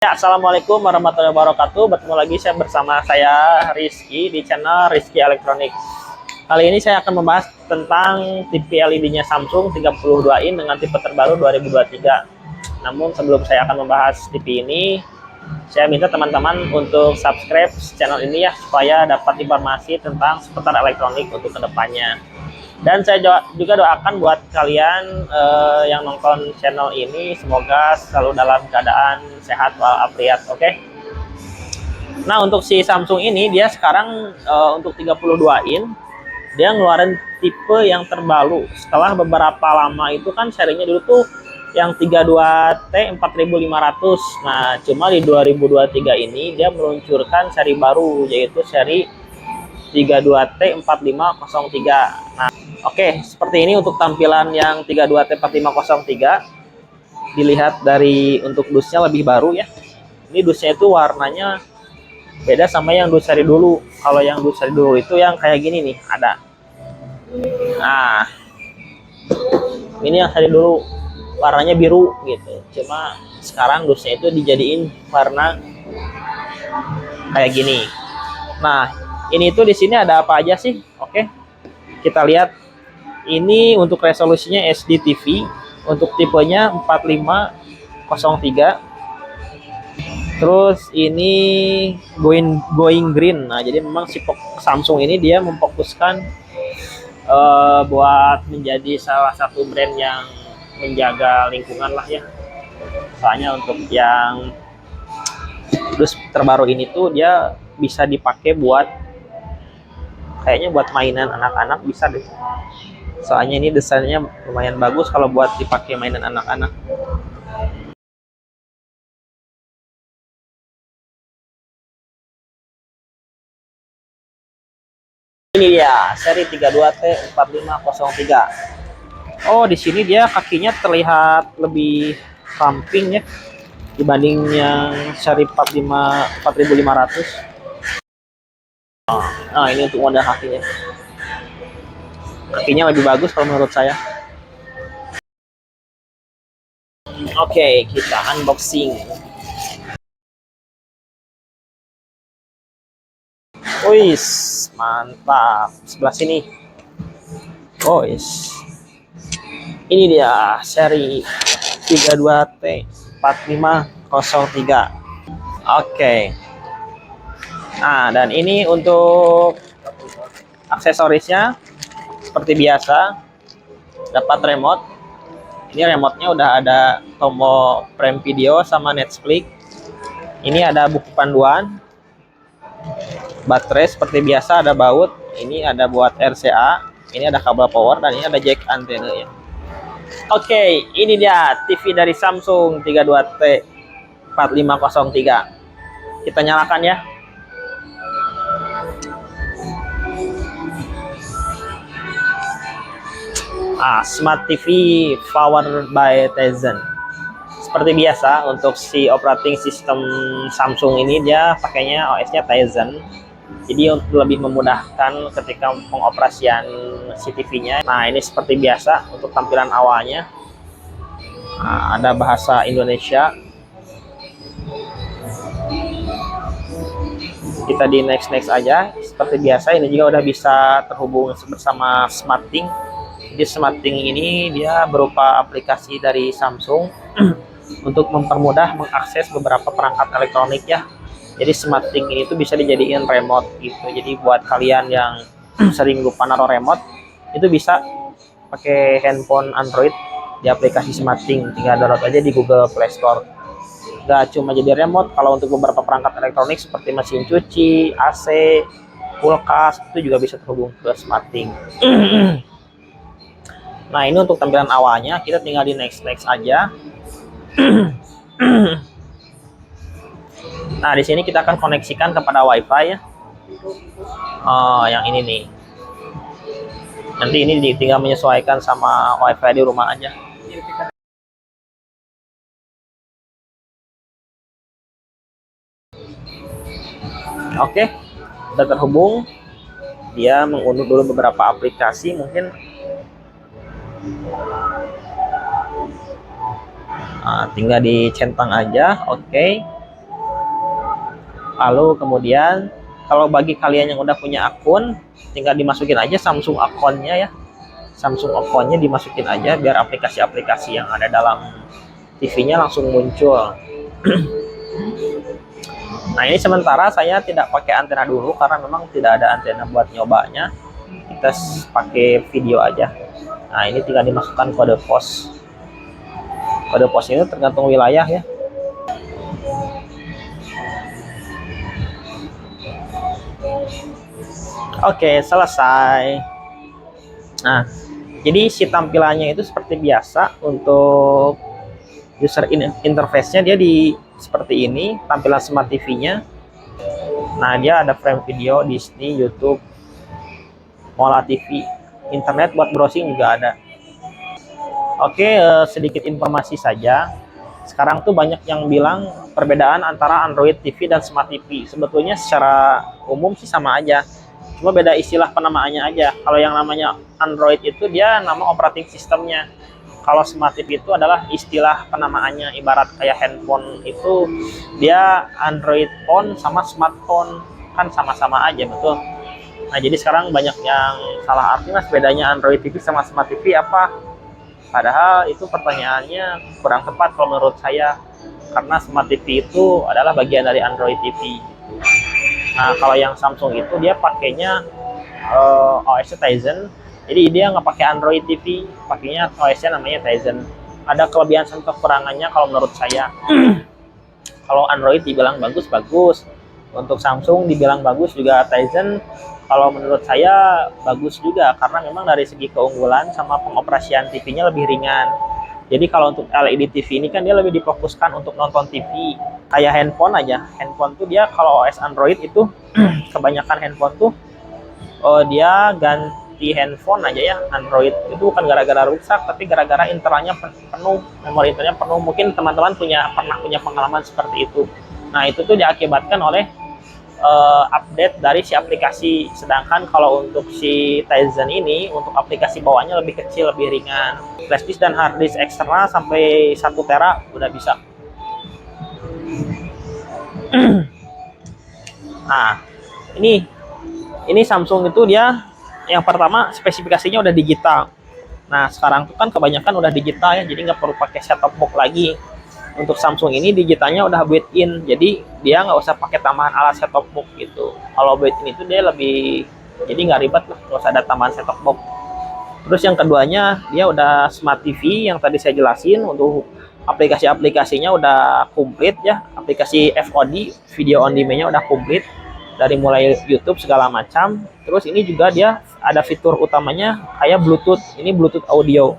Ya, Assalamualaikum warahmatullahi wabarakatuh. Bertemu lagi bersama saya Rizky di channel Rizky Elektronik. Kali ini saya akan membahas tentang TV LED-nya Samsung 32 in dengan tipe terbaru 2023. Namun sebelum saya akan membahas TV ini, saya minta teman-teman untuk subscribe channel ini ya, supaya dapat informasi tentang seputar elektronik untuk kedepannya. Dan saya juga doakan buat kalian yang nonton channel ini, semoga selalu dalam keadaan sehat walafiat. Oke. Nah, untuk si Samsung ini dia sekarang untuk 32 in dia ngeluarin tipe yang terbaru. Setelah beberapa lama itu kan serinya dulu tuh yang 32T 4500. Nah, cuma di 2023 ini dia meluncurkan seri baru, yaitu seri 32T 4503. Nah, oke, seperti ini untuk tampilan yang 32T4503. Dilihat dari untuk dusnya lebih baru ya. Ini dusnya itu warnanya beda sama yang dus seri dulu. Kalau yang dus seri dulu itu yang kayak gini nih, ada. Nah, ini yang seri dulu warnanya biru gitu. Cuma sekarang dusnya itu dijadiin warna kayak gini. Nah, ini tuh di sini ada apa aja sih? Oke. Kita lihat. Ini untuk resolusinya SD TV, untuk tipenya 4503. Terus ini going green. Nah, jadi memang si Samsung ini dia memfokuskan buat menjadi salah satu brand yang menjaga lingkungan lah ya. Soalnya untuk yang dus terbaru ini tuh dia bisa dipakai buat kayaknya buat mainan anak-anak bisa deh. Soalnya ini desainnya lumayan bagus kalau buat dipakai mainan anak-anak. Ini dia seri 32T4503. Oh, di sini dia kakinya terlihat lebih ramping ya dibanding yang seri 4500. Nah, ini untuk model kakinya. Kakinya lebih bagus kalau menurut saya. Oke, kita unboxing. Wis, mantap. Sebelah sini. Wis. Ini dia seri 32T4503. Oke. Nah, dan ini untuk aksesorisnya seperti biasa dapat remote. Ini remote-nya udah ada tombol frame video sama Netflix. Ini ada buku panduan. Baterai seperti biasa ada baut. Ini ada buat RCA. Ini ada kabel power dan ini ada jack antena ya. Oke, ini dia TV dari Samsung 32T4503. Kita nyalakan ya. Smart TV powered by Tizen. Seperti biasa untuk si operating system Samsung ini dia pakainya OS-nya Tizen. Jadi untuk lebih memudahkan ketika pengoperasian si TV-nya. Nah, ini seperti biasa untuk tampilan awalnya. Nah, ada bahasa Indonesia. Kita di next aja. Seperti biasa ini juga udah bisa terhubung bersama SmartThings. Jadi SmartThings ini dia berupa aplikasi dari Samsung untuk mempermudah mengakses beberapa perangkat elektronik ya. Jadi SmartThings ini tuh bisa dijadikan remote gitu. Jadi buat kalian yang sering lupa naruh remote, itu bisa pakai handphone Android di aplikasi SmartThings. Tinggal download aja di Google Play Store. Gak cuma jadi remote, kalau untuk beberapa perangkat elektronik seperti mesin cuci, AC, kulkas, itu juga bisa terhubung ke SmartThings. Nah, ini untuk tampilan awalnya, kita tinggal di next aja. Nah, di sini kita akan koneksikan kepada WiFi ya. Oh, yang ini nih. Nanti ini tinggal menyesuaikan sama WiFi di rumah aja. Oke, udah terhubung. Dia mengunduh dulu beberapa aplikasi mungkin. Tinggal dicentang aja. Oke. Lalu kemudian kalau bagi kalian yang udah punya akun, tinggal dimasukin aja Samsung akunnya ya. Samsung akunnya dimasukin aja biar aplikasi-aplikasi yang ada dalam TV-nya langsung muncul. Nah, ini sementara saya tidak pakai antena dulu karena memang tidak ada antena buat nyobanya. Kita pakai video aja. Nah, ini tinggal dimasukkan kode pos. Kode pos ini tergantung wilayah ya. Oke, selesai. Nah, jadi si tampilannya itu seperti biasa. Untuk user interface-nya dia seperti ini, tampilan smart TV-nya. Nah, dia ada frame video, Disney, YouTube, Mola TV, internet buat browsing juga ada. Oke, sedikit informasi saja. Sekarang tuh banyak yang bilang perbedaan antara Android TV dan Smart TV. Sebetulnya secara umum sih sama aja. Cuma beda istilah penamaannya aja. Kalau yang namanya Android itu dia nama operating sistemnya. Kalau Smart TV itu adalah istilah penamaannya. Ibarat kayak handphone itu dia Android phone sama smartphone. Kan sama-sama aja, betul. Nah, jadi sekarang banyak yang salah arti, mas, bedanya Android TV sama Smart TV apa? Padahal itu pertanyaannya kurang tepat kalau menurut saya. Karena Smart TV itu adalah bagian dari Android TV. Nah, kalau yang Samsung itu dia pakainya OS-nya Tizen. Jadi dia nggak pakai Android TV, pakainya OS-nya namanya Tizen. Ada kelebihan dan kekurangannya kalau menurut saya. Kalau Android dibilang bagus-bagus. Untuk Samsung dibilang bagus juga, Tizen kalau menurut saya bagus juga karena memang dari segi keunggulan sama pengoperasian TV-nya lebih ringan. Jadi kalau untuk LED TV ini kan dia lebih difokuskan untuk nonton TV. Kayak handphone aja. Handphone tuh dia kalau OS Android itu kebanyakan handphone tuh dia ganti handphone aja ya. Android itu bukan gara-gara rusak, tapi gara-gara internalnya penuh, memori internalnya penuh. Mungkin teman-teman pernah punya pengalaman seperti itu. Nah, itu tuh diakibatkan oleh update dari si aplikasi. Sedangkan kalau untuk si Tizen ini, untuk aplikasi bawahnya lebih kecil, lebih ringan. Flash disk dan hard disk eksternal sampai 1 tera udah bisa. Nah, ini Samsung itu dia yang pertama spesifikasinya udah digital. Nah, sekarang tuh kan kebanyakan udah digital ya, jadi nggak perlu pakai set-top box lagi. Untuk Samsung ini digitalnya udah built-in, jadi dia nggak usah pakai tambahan alat set-top box gitu. Kalau built-in itu dia lebih, jadi nggak ribet lah, nggak usah ada tambahan set-top box. Terus yang keduanya dia udah Smart TV yang tadi saya jelasin. Untuk aplikasi-aplikasinya udah komplit ya, aplikasi VOD, video on demand-nya udah komplit dari mulai YouTube segala macam. Terus ini juga dia ada fitur utamanya kayak Bluetooth, ini Bluetooth audio.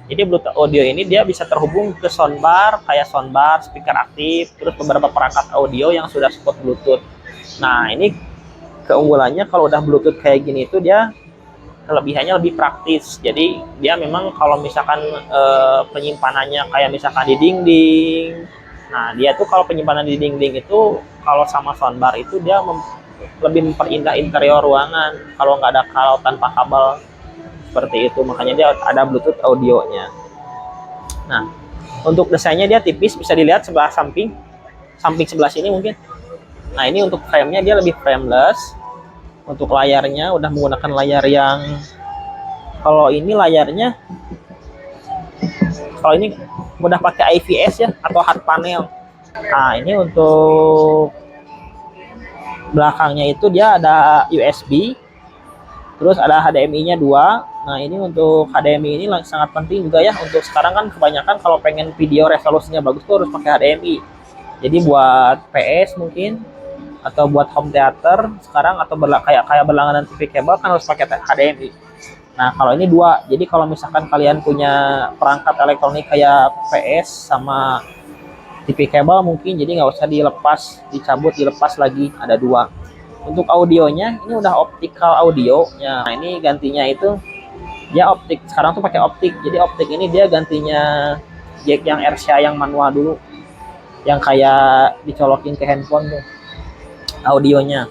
Jadi Bluetooth audio ini dia bisa terhubung ke soundbar, kayak soundbar, speaker aktif, terus beberapa perangkat audio yang sudah support Bluetooth. Nah, ini keunggulannya kalau udah Bluetooth kayak gini itu dia kelebihannya lebih praktis. Jadi dia memang kalau misalkan penyimpanannya kayak misalkan di dinding. Nah, dia tuh kalau penyimpanan di dinding itu kalau sama soundbar itu dia lebih memperindah interior ruangan kalau nggak ada tanpa kabel. Seperti itu, makanya dia ada Bluetooth audionya. Nah, untuk desainnya dia tipis, bisa dilihat sebelah samping sebelah sini mungkin. Nah, ini untuk frame-nya dia lebih frameless. Untuk layarnya udah menggunakan layar yang, kalau ini udah pakai IPS ya, atau hard panel. Nah, ini untuk belakangnya itu dia ada USB, terus ada HDMI-nya 2. Nah, ini untuk HDMI ini sangat penting juga ya. Untuk sekarang kan kebanyakan kalau pengen video resolusinya bagus tuh harus pakai HDMI. Jadi buat PS mungkin, atau buat home theater sekarang, atau kayak berlangganan TV kabel kan harus pakai HDMI. Nah, kalau ini 2. Jadi kalau misalkan kalian punya perangkat elektronik kayak PS sama TV kabel mungkin, jadi nggak usah dicabut, dilepas lagi, ada 2. Untuk audionya ini udah optical audio. Nah, ini gantinya itu dia optik. Sekarang tuh pakai optik. Jadi optik ini dia gantinya jack yang RCA yang manual dulu, yang kayak dicolokin ke handphone tuh audionya.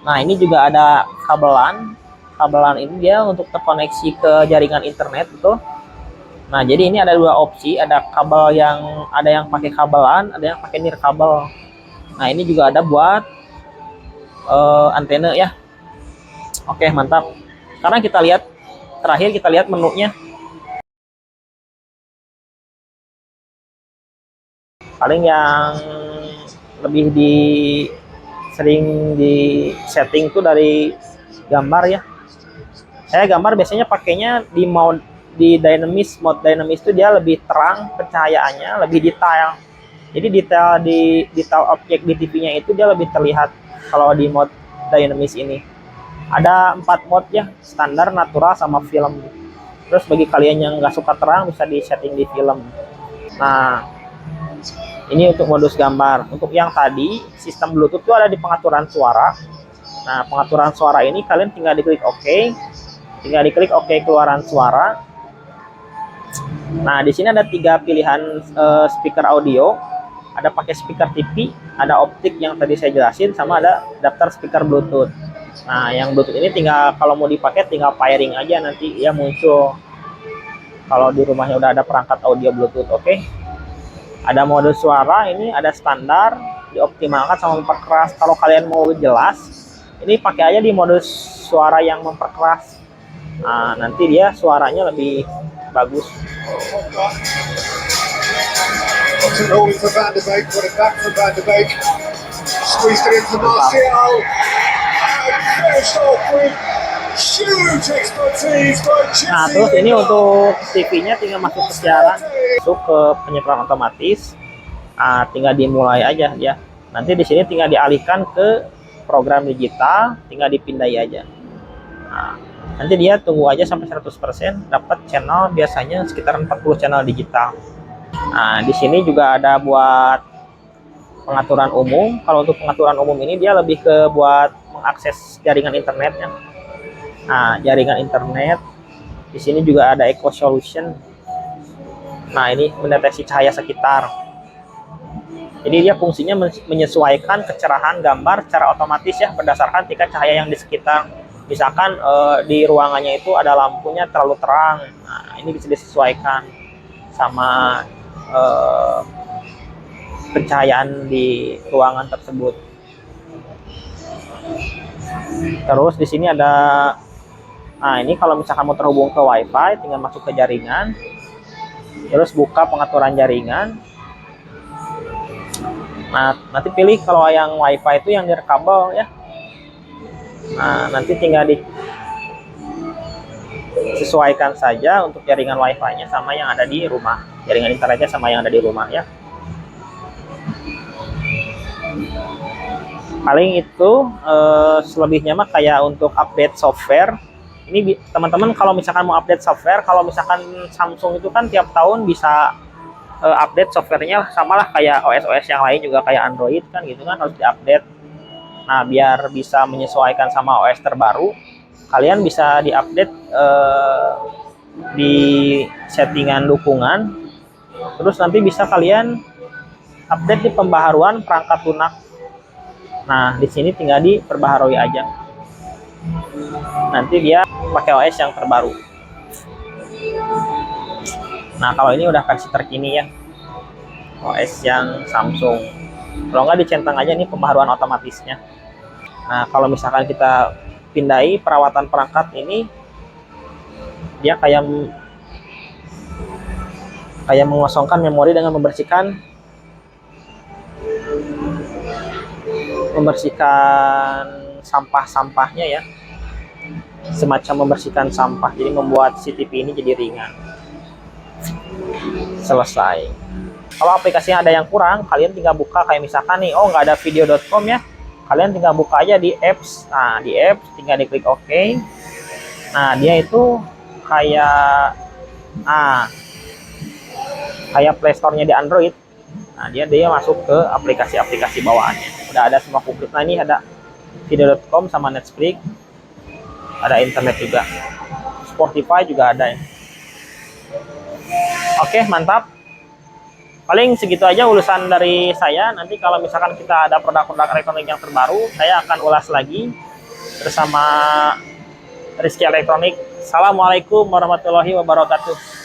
Nah, ini juga ada kabelan. Kabelan ini dia untuk terkoneksi ke jaringan internet gitu. Nah, jadi ini ada 2 opsi, ada kabel yang pakai kabelan, ada yang pakai nirkabel. Nah, ini juga ada buat antena ya. Oke, mantap. Sekarang kita lihat terakhir, kita lihat menunya. Paling yang lebih sering di setting tuh dari gambar ya. Saya gambar biasanya pakainya di dynamics. Mode dynamics itu dia lebih terang pencahayaannya, lebih detail. Jadi detail objek di TV-nya itu dia lebih terlihat kalau di mode dynamics ini. Ada 4 mode ya, standar, natural, sama film. Terus bagi kalian yang nggak suka terang bisa di setting di film. Nah, ini untuk modus gambar. Untuk yang tadi, sistem Bluetooth itu ada di pengaturan suara. Nah, pengaturan suara ini kalian tinggal diklik OK. Tinggal diklik OK keluaran suara. Nah, di sini ada 3 pilihan speaker audio. Ada pakai speaker TV, ada optik yang tadi saya jelasin, sama ada daftar speaker Bluetooth. Nah, yang Bluetooth ini tinggal kalau mau dipakai tinggal pairing aja, nanti ya muncul. Kalau di rumahnya udah ada perangkat audio Bluetooth, oke. Ada mode suara, ini ada standar, dioptimalkan sama memperkeras. Kalau kalian mau jelas, ini pakai aja di mode suara yang memperkeras. Nah, nanti dia suaranya lebih bagus. Nah, terus ini untuk TV-nya tinggal masuk ke siaran, masuk ke penyiaran otomatis. Nah, tinggal dimulai aja ya. Nanti di sini tinggal dialihkan ke program digital, tinggal dipindai aja. Nah, nanti dia tunggu aja sampai 100% dapat channel, biasanya sekitar 40 channel digital. Nah, di sini juga ada buat pengaturan umum. Kalau untuk pengaturan umum ini dia lebih ke buat mengakses jaringan internetnya. Nah, jaringan internet di sini juga ada Eco Solution. Nah, ini mendeteksi cahaya sekitar. Jadi dia fungsinya menyesuaikan kecerahan gambar secara otomatis ya, berdasarkan tingkat cahaya yang di sekitar. Misalkan di ruangannya itu ada lampunya terlalu terang. Nah, ini bisa disesuaikan sama pencahayaan di ruangan tersebut. Terus di sini ada, nah ini kalau misalkan mau terhubung ke WiFi, tinggal masuk ke jaringan, terus buka pengaturan jaringan. Nah, nanti pilih kalau yang WiFi itu yang direkabel ya. Nah, nanti tinggal disesuaikan saja untuk jaringan WiFi-nya sama yang ada di rumah, jaringan internetnya sama yang ada di rumah ya. Paling itu selebihnya mah kayak untuk update software. Ini teman-teman kalau misalkan mau update software, kalau misalkan Samsung itu kan tiap tahun bisa update softwarenya, samalah kayak OS yang lain juga kayak Android kan gitu kan, harus diupdate. Nah, biar bisa menyesuaikan sama OS terbaru, kalian bisa diupdate di settingan dukungan. Terus nanti bisa kalian update di pembaharuan perangkat lunak. Nah, di sini tinggal diperbaharui aja. Nanti dia pakai OS yang terbaru. Nah, kalau ini udah versi terkini ya, OS yang Samsung. Kalau nggak dicentang aja nih pembaharuan otomatisnya. Nah, kalau misalkan kita pindai perawatan perangkat ini, dia kayak mengosongkan memori dengan membersihkan sampah-sampahnya ya, semacam membersihkan sampah, jadi membuat CCTV ini jadi ringan. Selesai. Kalau aplikasinya ada yang kurang, kalian tinggal buka, kayak misalkan nih, oh nggak ada video.com ya, kalian tinggal buka aja di apps. Nah, di apps tinggal diklik OK. Nah, dia itu kayak Play Store-nya di Android. Nah, dia masuk ke aplikasi-aplikasi bawaannya. Udah ada semua komplit. Nah, ini ada video.com sama Netflix. Ada internet juga. Spotify juga ada ya. Oke, mantap. Paling segitu aja ulasan dari saya. Nanti kalau misalkan kita ada produk-produk elektronik yang terbaru, saya akan ulas lagi bersama Rizky Elektronik. Assalamualaikum warahmatullahi wabarakatuh.